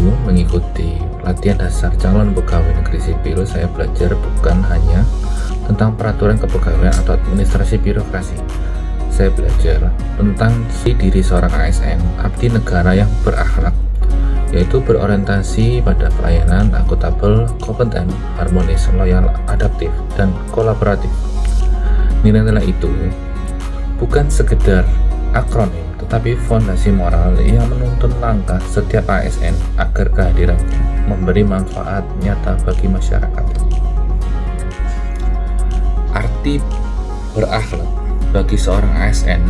minggu mengikuti latihan dasar calon pegawai negeri sipil, saya belajar bukan hanya tentang peraturan kepegawaian atau administrasi birokrasi. Saya belajar tentang diri seorang ASN, abdi negara yang berakhlak, yaitu berorientasi pada pelayanan, akuntabel, kompeten, harmonis, loyal, adaptif, dan kolaboratif. Nilai-nilai itu bukan sekedar akronim, tetapi fondasi moral yang menuntun langkah setiap ASN agar kehadirannya memberi manfaat nyata bagi masyarakat. Arti berakhlak bagi seorang ASN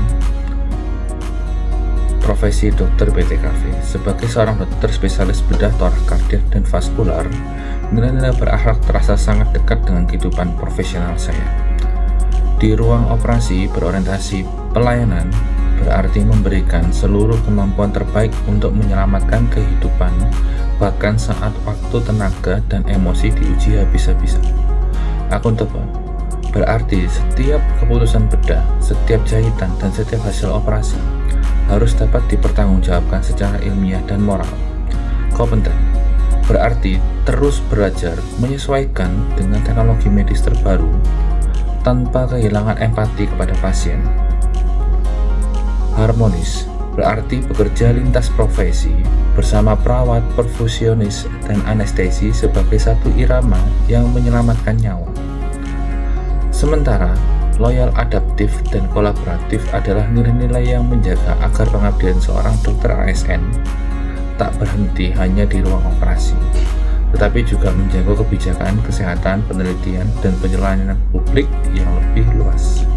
profesi dokter BTKV. Sebagai seorang dokter spesialis bedah torak kardiak dan vaskular, nilai-nilai berakhlak terasa sangat dekat dengan kehidupan profesional saya. Di ruang operasi berorientasi pelayanan berarti memberikan seluruh kemampuan terbaik untuk menyelamatkan kehidupan, bahkan saat waktu, tenaga, dan emosi diuji habis-habisan. Akuntabel berarti setiap keputusan bedah, setiap jahitan, dan setiap hasil operasi harus dapat dipertanggungjawabkan secara ilmiah dan moral. Kompeten berarti terus belajar menyesuaikan dengan teknologi medis terbaru tanpa kehilangan empati kepada pasien. Harmonis berarti bekerja lintas profesi bersama perawat, perfusionis, dan anestesi sebagai satu irama yang menyelamatkan nyawa. Sementara loyal, adaptif, dan kolaboratif adalah nilai-nilai yang menjaga agar pengabdian seorang dokter ASN tak berhenti hanya di ruang operasi, tetapi juga menjaga kebijakan kesehatan, penelitian, dan penyelenggaraan publik yang lebih luas.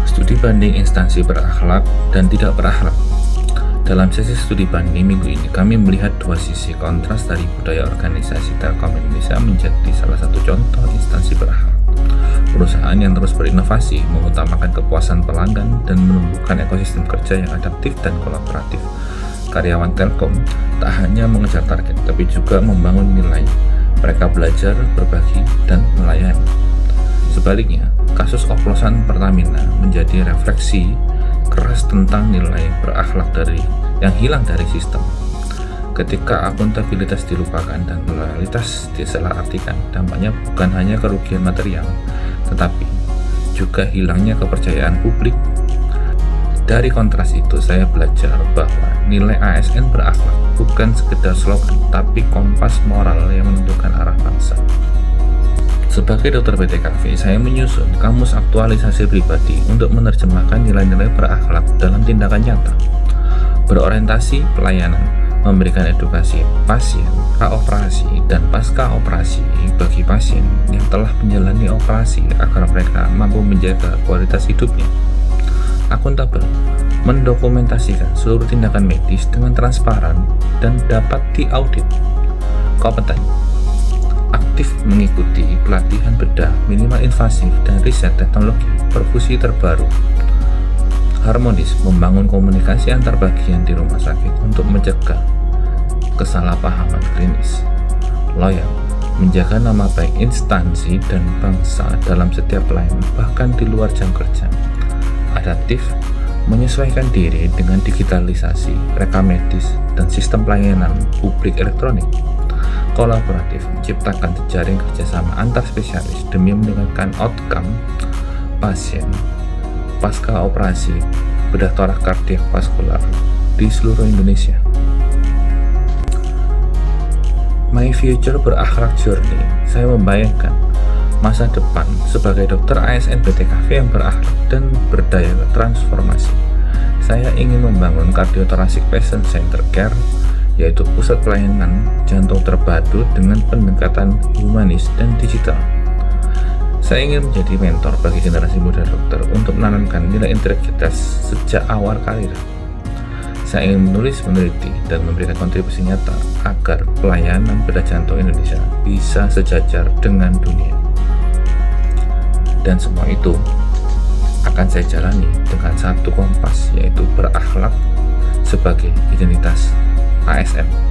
Studi banding instansi berakhlak dan tidak berakhlak. Dalam sesi studi banding minggu ini, kami melihat dua sisi kontras dari budaya organisasi Telkom Indonesia menjadi salah satu contoh instansi berakhlak. Perusahaan yang terus berinovasi, mengutamakan kepuasan pelanggan, dan menumbuhkan ekosistem kerja yang adaptif dan kolaboratif. Karyawan Telkom tak hanya mengejar target, tapi juga membangun nilai. Mereka belajar, berbagi, dan melayani. Sebaliknya, kasus oplosan Pertamina menjadi refleksi keras tentang nilai berakhlak yang hilang dari sistem. Ketika akuntabilitas dilupakan dan loyalitas disalahartikan, dampaknya bukan hanya kerugian material, tetapi juga hilangnya kepercayaan publik. Dari kontras itu, saya belajar bahwa nilai ASN berakhlak bukan sekedar slogan, tapi kompas moral yang menentukan arah bangsa. Sebagai dokter BTKV, saya menyusun kamus aktualisasi pribadi untuk menerjemahkan nilai-nilai berakhlak dalam tindakan nyata. Berorientasi pelayanan, memberikan edukasi pasien, praoperasi, dan pasca operasi bagi pasien yang telah menjalani operasi agar mereka mampu menjaga kualitas hidupnya. Akuntabel, mendokumentasikan seluruh tindakan medis dengan transparan dan dapat diaudit. Kompeten, aktif mengikuti pelatihan bedah minimal invasif dan riset teknologi perfusi terbaru. Harmonis, membangun komunikasi antar bagian di rumah sakit untuk mencegah kesalahpahaman klinis. Loyal, menjaga nama baik instansi dan bangsa dalam setiap pelayanan, bahkan di luar jam kerja. Adaptif, menyesuaikan diri dengan digitalisasi, rekam medis, dan sistem pelayanan publik elektronik. Kolaboratif, menciptakan jejaring kerjasama antar spesialis demi meningkatkan outcome pasien pasca operasi bedah torak kardiak vaskular di seluruh Indonesia. My future berakhlak journey, saya membayangkan masa depan sebagai dokter ASN BTKV yang berakhlak dan berdaya transformasi. Saya ingin membangun Cardiothoracic Patient Center Care, yaitu pusat pelayanan jantung terpadu dengan pendekatan humanis dan digital. Saya ingin menjadi mentor bagi generasi muda dokter untuk menanamkan nilai integritas sejak awal karir. Saya ingin menulis, meneliti, dan memberikan kontribusi nyata agar pelayanan bedah jantung Indonesia bisa sejajar dengan dunia. Dan semua itu akan saya jalani dengan satu kompas, yaitu berakhlak sebagai identitas ASN.